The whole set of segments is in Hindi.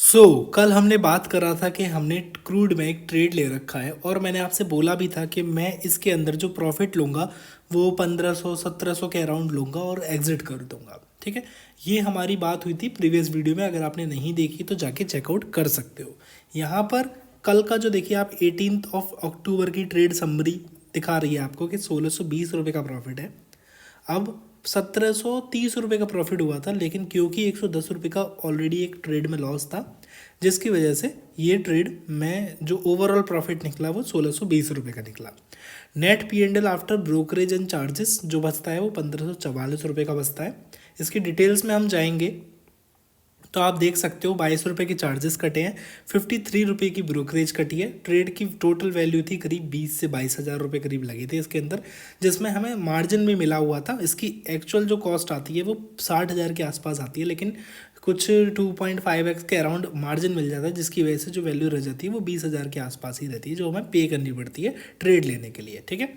कल हमने बात करा था कि हमने क्रूड में एक ट्रेड ले रखा है और मैंने आपसे बोला भी था कि मैं इसके अंदर जो प्रॉफिट लूँगा वो 1500-1700 के अराउंड लूँगा और एग्जिट कर दूँगा। ठीक है, ये हमारी बात हुई थी प्रीवियस वीडियो में। अगर आपने नहीं देखी तो जाके चेकआउट कर सकते हो। यहाँ पर कल का जो देखिए आप 18 अक्टूबर की ट्रेड समरी दिखा रही है आपको कि 1620 रुपये का प्रॉफिट है। अब 1730 रुपये का प्रॉफिट हुआ था, लेकिन क्योंकि 110 रुपये का ऑलरेडी एक ट्रेड में लॉस था, जिसकी वजह से ये ट्रेड में जो ओवरऑल प्रॉफिट निकला वो 1620 रुपये का निकला। Net P and L after brokerage and charges जो बचता है वो 1544 रुपये का बचता है। इसकी डिटेल्स में हम जाएंगे तो आप देख सकते हो 22 रुपये के चार्जेस कटे हैं, 53 रुपये की ब्रोकरेज कटी है। ट्रेड की टोटल वैल्यू थी करीब 20 से 22 हज़ार रुपये करीब लगे थे इसके अंदर, जिसमें हमें मार्जिन भी मिला हुआ था। इसकी एक्चुअल जो कॉस्ट आती है वो 60 हज़ार के आसपास आती है, लेकिन कुछ 2.5x के अराउंड मार्जिन मिल जाता है, जिसकी वजह से जो वैल्यू रह जाती है वो 20 हज़ार के आसपास ही रहती है, जो हमें पे करनी पड़ती है ट्रेड लेने के लिए। ठीक है,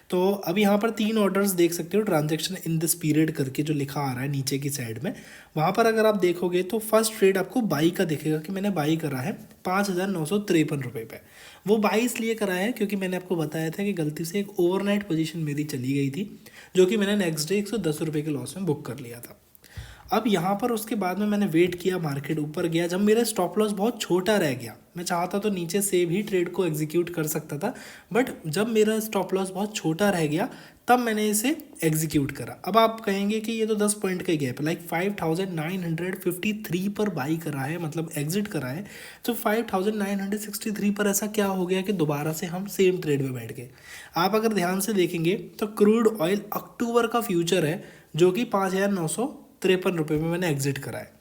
तो अब यहाँ पर 3 ऑर्डर्स देख सकते हो, ट्रांजैक्शन इन दिस पीरियड करके जो लिखा आ रहा है नीचे की साइड में। वहाँ पर अगर आप देखोगे तो फर्स्ट ट्रेड आपको बाई का दिखेगा कि मैंने बाई करा है 5,953 रुपये पे। वो बाई इसलिए करा है क्योंकि मैंने आपको बताया था कि गलती से एक ओवरनाइट पोजीशन मेरी चली गई थी, जो कि मैंने नेक्स्ट डे 110 रुपये के लॉस में बुक कर लिया था। अब यहाँ पर उसके बाद में मैंने वेट किया, मार्केट ऊपर गया। जब मेरा स्टॉप लॉस बहुत छोटा रह गया, मैं चाहता तो नीचे से भी ट्रेड को एग्जीक्यूट कर सकता था, बट जब मेरा स्टॉप लॉस बहुत छोटा रह गया तब मैंने इसे एग्जीक्यूट करा। अब आप कहेंगे कि ये तो 10 पॉइंट का गैप है, लाइक 5953 पर बाई करा है, मतलब एग्जिट करा है, तो 5963 पर ऐसा क्या हो गया कि दोबारा से हम सेम ट्रेड में बैठ गए। आप अगर ध्यान से देखेंगे तो क्रूड ऑयल अक्टूबर का फ्यूचर है जो कि 5,953 रुपये में मैंने एग्जिट करा है।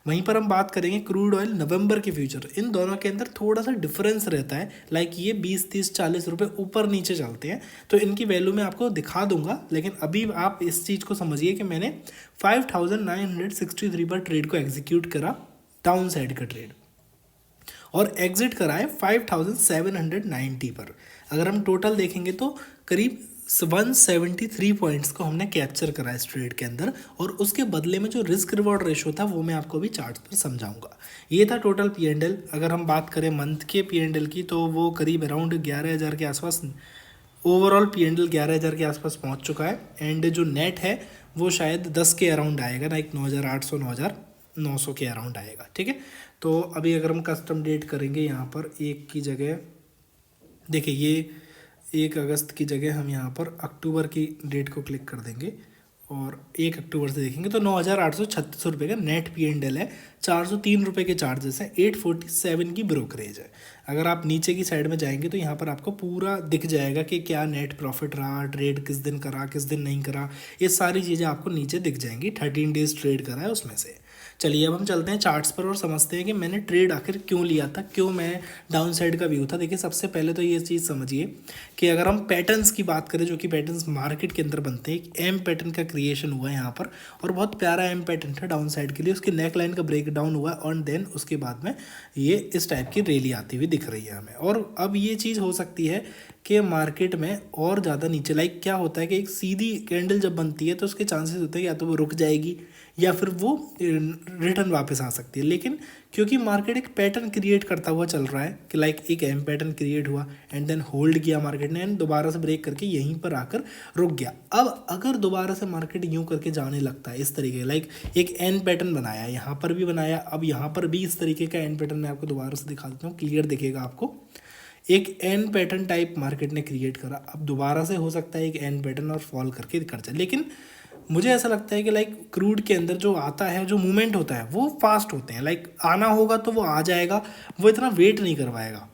वहीं पर हम बात करेंगे क्रूड ऑयल नवंबर के फ्यूचर, इन दोनों के अंदर थोड़ा सा डिफरेंस रहता है, लाइक ये 20-30-40 रुपये ऊपर नीचे चलते हैं, तो इनकी वैल्यू मैं आपको दिखा दूंगा। लेकिन अभी आप इस चीज़ को समझिए कि मैंने 5,963 पर ट्रेड को एग्जीक्यूट करा, डाउन साइड का ट्रेड, और एग्जिट करा है 5,790 पर। अगर हम टोटल देखेंगे तो करीब 173 पॉइंट्स को हमने कैप्चर करा इस ट्रेड के अंदर, और उसके बदले में जो रिस्क रिवॉर्ड रेशो था वो मैं आपको अभी चार्ट पर समझाऊंगा। ये था टोटल पी एंड एल। अगर हम बात करें मंथ के पी एंड एल की तो वो करीब अराउंड 11,000 के आसपास, ओवरऑल पी एंड एल 11,000 के आसपास पहुंच चुका है। एंड जो नेट है वो शायद 10 के अराउंड आएगा, लाइक 9,800 9,900 के अराउंड आएगा। ठीक है, तो अभी अगर हम कस्टम डेट करेंगे यहाँ पर एक की जगह, देखिए ये 1 अगस्त की जगह हम यहाँ पर अक्टूबर की डेट को क्लिक कर देंगे और 1 अक्टूबर से देखेंगे तो 9,836 रुपये का नेट पी एंड एल है, 403 रुपये के चार्जेस हैं, 847 की ब्रोकरेज है। अगर आप नीचे की साइड में जाएंगे तो यहाँ पर आपको पूरा दिख जाएगा कि क्या नेट प्रॉफिट रहा, ट्रेड किस दिन करा, किस दिन नहीं करा, ये सारी चीज़ें आपको नीचे दिख जाएंगी। 13 डेज ट्रेड करा है उसमें से। चलिए अब हम चलते हैं चार्ट्स पर और समझते हैं कि मैंने ट्रेड आखिर क्यों लिया था, क्यों मैं डाउन साइड का व्यू था। देखिए सबसे पहले तो ये चीज़ समझिए कि अगर हम पैटर्न्स की बात करें, जो कि पैटर्न्स मार्केट के अंदर बनते हैं, एक एम पैटर्न का क्रिएशन हुआ है यहाँ पर, और बहुत प्यारा एम पैटर्न था डाउन साइड के लिए। उसकी नेक लाइन का ब्रेक डाउन हुआ और देन उसके बाद में ये इस टाइप की रैली आती हुई दिख रही है हमें। और अब ये चीज़ हो सकती है कि मार्केट में और ज़्यादा नीचे, लाइक क्या होता है कि एक सीधी कैंडल जब बनती है तो उसके चांसेस होते हैं या तो वो रुक जाएगी या फिर वो रिटर्न वापस आ सकती है। लेकिन क्योंकि मार्केट एक पैटर्न क्रिएट करता हुआ चल रहा है कि लाइक एक एम पैटर्न क्रिएट हुआ एंड देन होल्ड किया मार्केट ने एंड दोबारा से ब्रेक करके यहीं पर आकर रुक गया। अब अगर दोबारा से मार्केट यूं करके जाने लगता है इस तरीके, लाइक एक एन पैटर्न बनाया, यहाँ पर भी बनाया, अब यहाँ पर भी इस तरीके का एन पैटर्न मैं आपको दोबारा से दिखा देता हूँ, क्लियर दिखेगा आपको। एक एन पैटर्न टाइप मार्केट ने क्रिएट करा, अब दोबारा से हो सकता है एक एन पैटर्न और फॉल करके कर जाए। लेकिन मुझे ऐसा लगता है कि लाइक क्रूड के अंदर जो आता है, जो मूवमेंट होता है वो फास्ट होते हैं, लाइक आना होगा तो वो आ जाएगा, वो इतना वेट नहीं करवाएगा।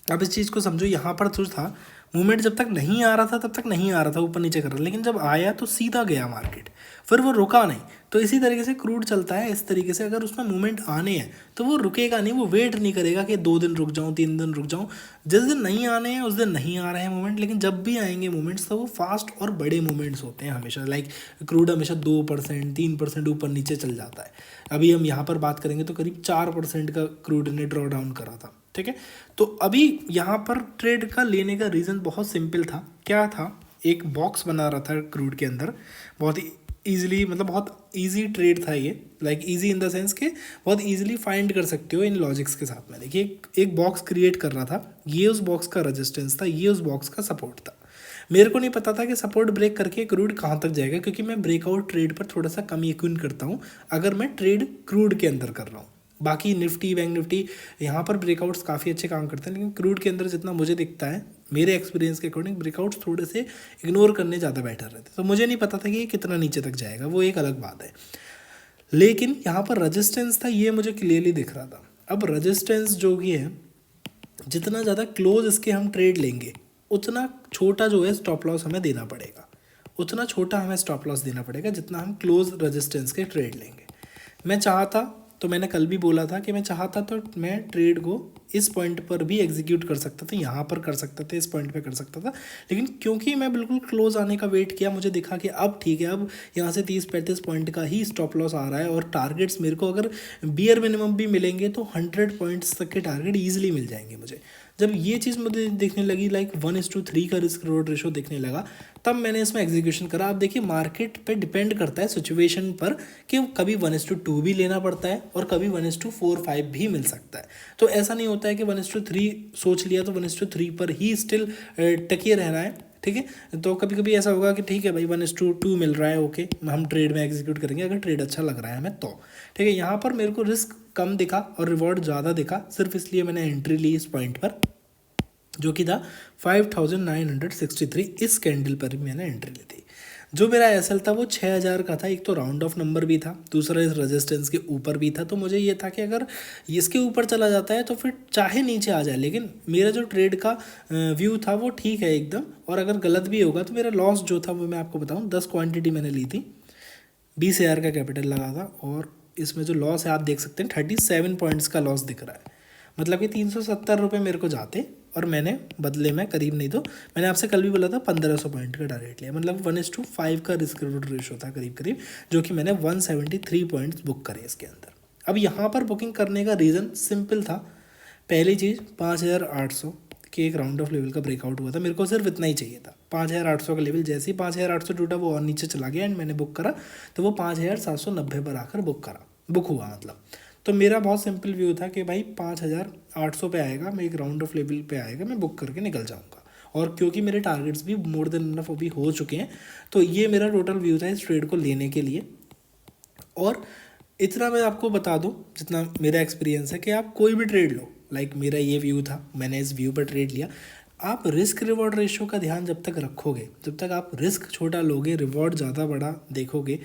अब इस चीज़ को समझो, यहाँ पर जो था मूवमेंट जब तक नहीं आ रहा था तब तक नहीं आ रहा था, ऊपर नीचे कर रहा था, लेकिन जब आया तो सीधा गया मार्केट, फिर वो रुका नहीं। तो इसी तरीके से क्रूड चलता है, इस तरीके से अगर उसमें मूवमेंट आने हैं तो वो रुकेगा नहीं, वो वेट नहीं करेगा कि 2 दिन रुक जाऊँ, 3 दिन रुक जाऊँ। जिस दिन नहीं आने हैं उस दिन नहीं आ रहे हैं मूवमेंट, लेकिन जब भी आएंगे मूवमेंट्स तो वो फास्ट और बड़े मूवमेंट्स होते हैं हमेशा। लाइक क्रूड हमेशा 2% 3% ऊपर नीचे चल जाता है। अभी हम यहाँ पर बात करेंगे तो करीब 4% का क्रूड ने ड्रॉ डाउन करा था। ठीक है, तो अभी यहाँ पर ट्रेड का लेने का रीज़न बहुत सिंपल था। क्या था, एक बॉक्स बना रहा था क्रूड के अंदर, बहुत ही ईजिली, मतलब बहुत ईजी ट्रेड था ये, like easy in the sense कि बहुत ईजिली फाइंड कर सकते हो इन लॉजिक्स के साथ में। देखिए एक बॉक्स क्रिएट कर रहा था, ये उस बॉक्स का रेजिस्टेंस था, ये उस बॉक्स का सपोर्ट था। मेरे को नहीं पता था कि सपोर्ट ब्रेक करके क्रूड कहाँ तक जाएगा, क्योंकि मैं ब्रेकआउट ट्रेड पर थोड़ा सा कम यकीन करता हूँ अगर मैं ट्रेड क्रूड के अंदर कर रहा हूँ। बाकी निफ्टी बैंक निफ्टी यहाँ पर ब्रेकआउट्स काफ़ी अच्छे काम करते हैं, लेकिन क्रूड के अंदर जितना मुझे दिखता है मेरे एक्सपीरियंस के अकॉर्डिंग ब्रेकआउट्स थोड़े से इग्नोर करने ज़्यादा बेटर रहते। तो मुझे नहीं पता था कि ये कितना नीचे तक जाएगा, वो एक अलग बात है। लेकिन यहाँ पर रजिस्टेंस था, ये मुझे क्लियरली दिख रहा था। अब रजिस्टेंस जो भी है, जितना ज़्यादा क्लोज इसके हम ट्रेड लेंगे उतना छोटा जो है स्टॉप लॉस हमें देना पड़ेगा, उतना छोटा हमें स्टॉप लॉस देना पड़ेगा जितना हम क्लोज रेजिस्टेंस के ट्रेड लेंगे। मैं चाहता, तो मैंने कल भी बोला था कि मैं चाहता तो मैं ट्रेड को इस पॉइंट पर भी एग्जीक्यूट कर सकता था, यहाँ पर कर सकता था, इस पॉइंट पे कर सकता था, लेकिन क्योंकि मैं बिल्कुल क्लोज आने का वेट किया, मुझे दिखा कि अब ठीक है, अब यहाँ से 30-35 पॉइंट का ही स्टॉप लॉस आ रहा है और टारगेट्स मेरे को अगर बियर मिनिमम भी मिलेंगे तो 100 पॉइंट्स तक के टारगेट ईजिली मिल जाएंगे मुझे। जब ये चीज़ मुझे देखने लगी, लाइक 1:3 का रिस्क रिवॉर्ड रेशो देखने लगा, तब मैंने इसमें एग्जीक्यूशन करा। आप देखिए मार्केट पे डिपेंड करता है सिचुएशन पर कि कभी 1:2 भी लेना पड़ता है और कभी 1:4-5 भी मिल सकता है। तो ऐसा नहीं होता है कि 1:3 सोच लिया तो 1:3 पर ही स्टिल टके रहना है, ठीक है। तो कभी कभी ऐसा होगा कि ठीक है भाई 1:2 मिल रहा है, ओके हम ट्रेड में एग्जीक्यूट करेंगे अगर ट्रेड अच्छा लग रहा है हमें तो, ठीक है। यहाँ पर मेरे को रिस्क कम दिखा और रिवॉर्ड ज़्यादा दिखा, सिर्फ इसलिए मैंने एंट्री ली इस पॉइंट पर, जो कि था 5963। इस कैंडल पर भी मैंने एंट्री ली थी। जो मेरा एसएल था वो 6000 का था। एक तो राउंड ऑफ नंबर भी था, दूसरा इस रेजिस्टेंस के ऊपर भी था। तो मुझे ये था कि अगर इसके ऊपर चला जाता है तो फिर चाहे नीचे आ जाए, लेकिन मेरा जो ट्रेड का व्यू था वो ठीक है एकदम, और अगर गलत भी होगा तो मेरा लॉस जो था वो मैं आपको बताऊँ, 10 क्वान्टिटी मैंने ली थी, 20,000 का कैपिटल लगा था, और इसमें जो लॉस है आप देख सकते हैं 37 पॉइंट्स का लॉस दिख रहा है। मतलब कि 370 रुपये मेरे को जाते और मैंने बदले में करीब नहीं तो मैंने आपसे कल भी बोला था 1500 पॉइंट का टारगेट लिया, मतलब 1:5 का रिस्क रिवॉर्ड रेशो था करीब करीब, जो कि मैंने 173 पॉइंट्स बुक करे इसके अंदर। अब यहाँ पर बुकिंग करने का रीज़न सिंपल था। पहली चीज़ 5800 के एक राउंड ऑफ लेवल का ब्रेकआउट हुआ था, मेरे को सिर्फ इतना ही चाहिए था। 5800 का लेवल जैसे ही 5800 टूटा वो और नीचे चला गया एंड मैंने बुक करा, तो वो 5790 पर आकर बुक हुआ मतलब। तो मेरा बहुत सिंपल व्यू था कि भाई 5800 पे आएगा, मैं एक राउंड ऑफ लेवल पे आएगा, मैं बुक करके निकल जाऊंगा। और क्योंकि मेरे टारगेट्स भी मोर देन इनफ अभी हो चुके हैं, तो ये मेरा टोटल व्यू था इस ट्रेड को लेने के लिए। और इतना मैं आपको बता दूं जितना मेरा एक्सपीरियंस है कि आप कोई भी ट्रेड लो, लाइक मेरा ये व्यू था, मैंने इस व्यू पर ट्रेड लिया। आप रिस्क रिवॉर्ड रेशो का ध्यान जब तक रखोगे, जब तक आप रिस्क छोटा लोगे, रिवॉर्ड ज़्यादा बड़ा देखोगे,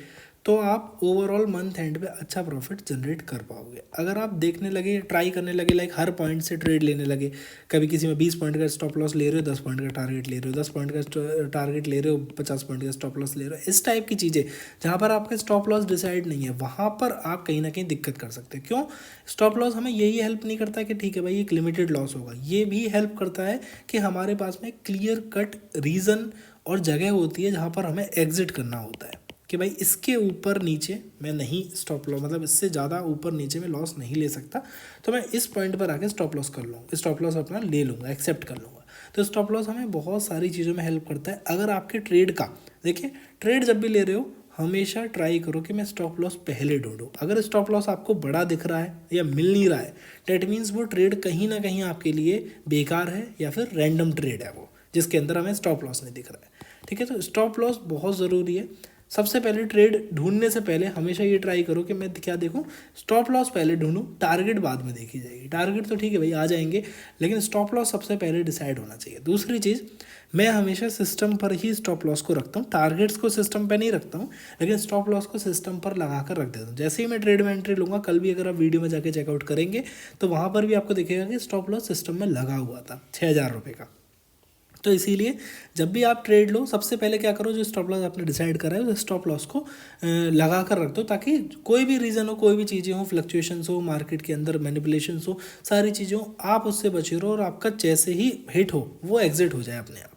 तो आप ओवरऑल मंथ एंड पे अच्छा प्रॉफिट जनरेट कर पाओगे। अगर आप देखने लगे, ट्राई करने लगे, लाइक हर पॉइंट से ट्रेड लेने लगे, कभी किसी में 20 पॉइंट का स्टॉप लॉस ले रहे हो, 10 पॉइंट का टारगेट ले रहे हो, 10 पॉइंट का टारगेट ले रहे हो, 50 पॉइंट का स्टॉप लॉस ले रहे हो, इस टाइप की चीज़ें जहाँ पर आपका स्टॉप लॉस डिसाइड नहीं है, वहाँ पर आप कहीं ना कहीं दिक्कत कर सकते हैं। क्यों? स्टॉप लॉस हमें यही हेल्प नहीं करता कि ठीक है भाई एक लिमिटेड लॉस होगा, ये भी हेल्प करता है कि हमारे पास में क्लियर कट रीज़न और जगह होती है जहाँ पर हमें एग्जिट करना होता है कि भाई इसके ऊपर नीचे मैं नहीं स्टॉप लॉस, मतलब इससे ज़्यादा ऊपर नीचे मैं लॉस नहीं ले सकता, तो मैं इस पॉइंट पर आके स्टॉप लॉस कर लूँगा, स्टॉप लॉस अपना ले लूँगा, एक्सेप्ट कर लूँगा। तो स्टॉप लॉस हमें बहुत सारी चीज़ों में हेल्प करता है। अगर आपके ट्रेड का, देखिए ट्रेड जब भी ले रहे हो हमेशा ट्राई करो कि मैं स्टॉप लॉस पहले ढूंढूं। अगर स्टॉप लॉस आपको बड़ा दिख रहा है या मिल नहीं रहा है, डेट मीन्स वो ट्रेड कहीं ना कहीं आपके लिए बेकार है या फिर रैंडम ट्रेड है वो, जिसके अंदर हमें स्टॉप लॉस नहीं दिख रहा है, ठीक है। तो स्टॉप लॉस बहुत ज़रूरी है। सबसे पहले ट्रेड ढूंढने से पहले हमेशा ये ट्राई करो कि मैं क्या देखूं, स्टॉप लॉस पहले ढूंढूं, टारगेट बाद में देखी जाएगी। टारगेट तो ठीक है भाई आ जाएंगे, लेकिन स्टॉप लॉस सबसे पहले डिसाइड होना चाहिए। दूसरी चीज़, मैं हमेशा सिस्टम पर ही स्टॉप लॉस को रखता हूँ, टारगेट्स को सिस्टम पर नहीं रखता हूँ, लेकिन स्टॉप लॉस को सिस्टम पर लगा कर रख देता हूँ। जैसे ही मैं ट्रेड में एंट्री लूँगा, कल भी अगर आप वीडियो में जाके चेकआउट करेंगे तो वहाँ पर भी आपको दिखेगा कि स्टॉप लॉस सिस्टम में लगा हुआ था 6000 रुपये का। तो इसीलिए जब भी आप ट्रेड लो, सबसे पहले क्या करो, जो स्टॉप लॉस आपने डिसाइड करा है उस स्टॉप लॉस को लगा कर रख दो, ताकि कोई भी रीज़न हो, कोई भी चीज़ें हो, फ्लक्चुएशंस हो मार्केट के अंदर, मैनिपुलेशंस हो, सारी चीज़ें हो, आप उससे बचे रहो और आपका जैसे ही हिट हो वो एग्जिट हो जाए अपने आप,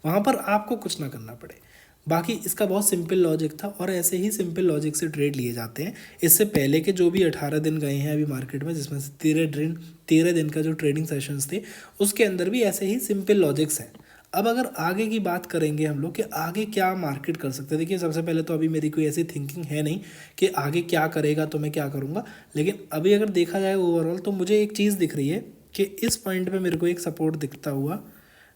वहाँ पर आपको कुछ ना करना पड़े। बाकी इसका बहुत सिंपल लॉजिक था और ऐसे ही सिंपल लॉजिक से ट्रेड लिए जाते हैं। इससे पहले के जो भी 18 दिन गए हैं अभी मार्केट में, जिसमें से 13 दिन का जो ट्रेडिंग सेशंस थे, उसके अंदर भी ऐसे ही सिंपल लॉजिक्स हैं। अब अगर आगे की बात करेंगे हम लोग कि आगे क्या मार्केट कर सकते हैं। देखिए सबसे पहले तो अभी मेरी कोई ऐसी थिंकिंग है नहीं कि आगे क्या करेगा तो मैं क्या करूँगा, लेकिन अभी अगर देखा जाए ओवरऑल तो मुझे एक चीज़ दिख रही है कि इस पॉइंट पे मेरे को एक सपोर्ट दिखता हुआ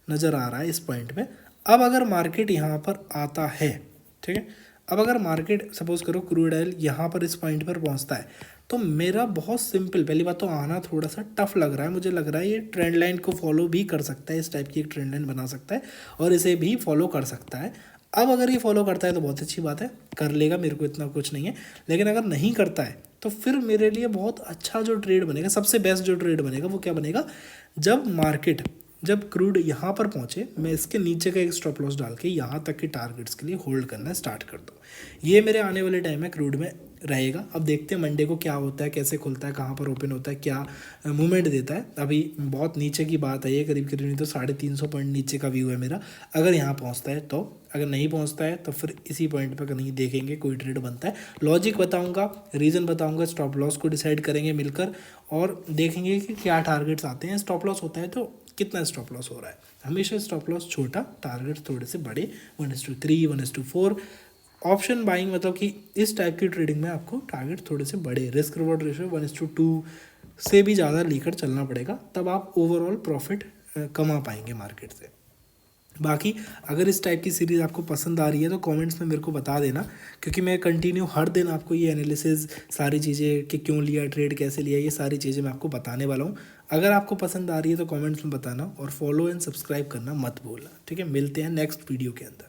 नज़र आ रहा है इस पॉइंट पे। अब अगर मार्केट यहाँ पर आता है, ठीक है, अब अगर मार्केट सपोज करो क्रूड ऑयल यहाँ पर इस पॉइंट पर पहुँचता है, तो मेरा बहुत सिंपल, पहली बात तो आना थोड़ा सा टफ लग रहा है, मुझे लग रहा है ये ट्रेंड लाइन को फॉलो भी कर सकता है, इस टाइप की एक ट्रेंड लाइन बना सकता है और इसे भी फॉलो कर सकता है। अब अगर ये फॉलो करता है तो बहुत अच्छी बात है, कर लेगा, मेरे को इतना कुछ नहीं है। लेकिन अगर नहीं करता है तो फिर मेरे लिए बहुत अच्छा जो ट्रेड बनेगा, सबसे बेस्ट जो ट्रेड बनेगा वो क्या बनेगा, जब क्रूड यहाँ पर पहुँचे मैं इसके नीचे का एक स्टॉप लॉस डाल के यहाँ तक के टारगेट्स के लिए होल्ड करना स्टार्ट कर दूँ। ये मेरे आने वाले टाइम में क्रूड में रहेगा। अब देखते हैं मंडे को क्या होता है, कैसे खुलता है, कहाँ पर ओपन होता है, क्या मूवमेंट देता है। अभी बहुत नीचे की बात है ये, करीब नहीं तो 350 पॉइंट नीचे का व्यू है मेरा। अगर यहाँ पहुँचता है तो, अगर नहीं पहुँचता है तो फिर इसी पॉइंट पर कहीं देखेंगे कोई ट्रेड बनता है। लॉजिक बताऊँगा, रीज़न बताऊँगा, स्टॉप लॉस को डिसाइड करेंगे मिलकर और देखेंगे कि क्या टारगेट्स आते हैं। स्टॉप लॉस होता है तो कितना स्टॉप लॉस हो रहा है, हमेशा स्टॉप लॉस छोटा, टारगेट थोड़े से बड़े, 1:3, 1:4। ऑप्शन बाइंग मतलब कि इस टाइप की ट्रेडिंग में आपको टारगेट थोड़े से बड़े, रिस्क रिवॉर्ड रेशियो 1:2 से भी ज़्यादा लेकर चलना पड़ेगा, तब आप ओवरऑल प्रॉफिट कमा पाएंगे मार्केट से। बाकी अगर इस टाइप की सीरीज़ आपको पसंद आ रही है तो कमेंट्स में मेरे को बता देना, क्योंकि मैं कंटिन्यू हर दिन आपको ये एनालिसिस, सारी चीज़ें कि क्यों लिया ट्रेड, कैसे लिया, ये सारी चीज़ें मैं आपको बताने वाला हूँ। अगर आपको पसंद आ रही है तो कमेंट्स में बताना और फॉलो एंड सब्सक्राइब करना मत भूलना। ठीक है, मिलते हैं नेक्स्ट वीडियो के अंदर।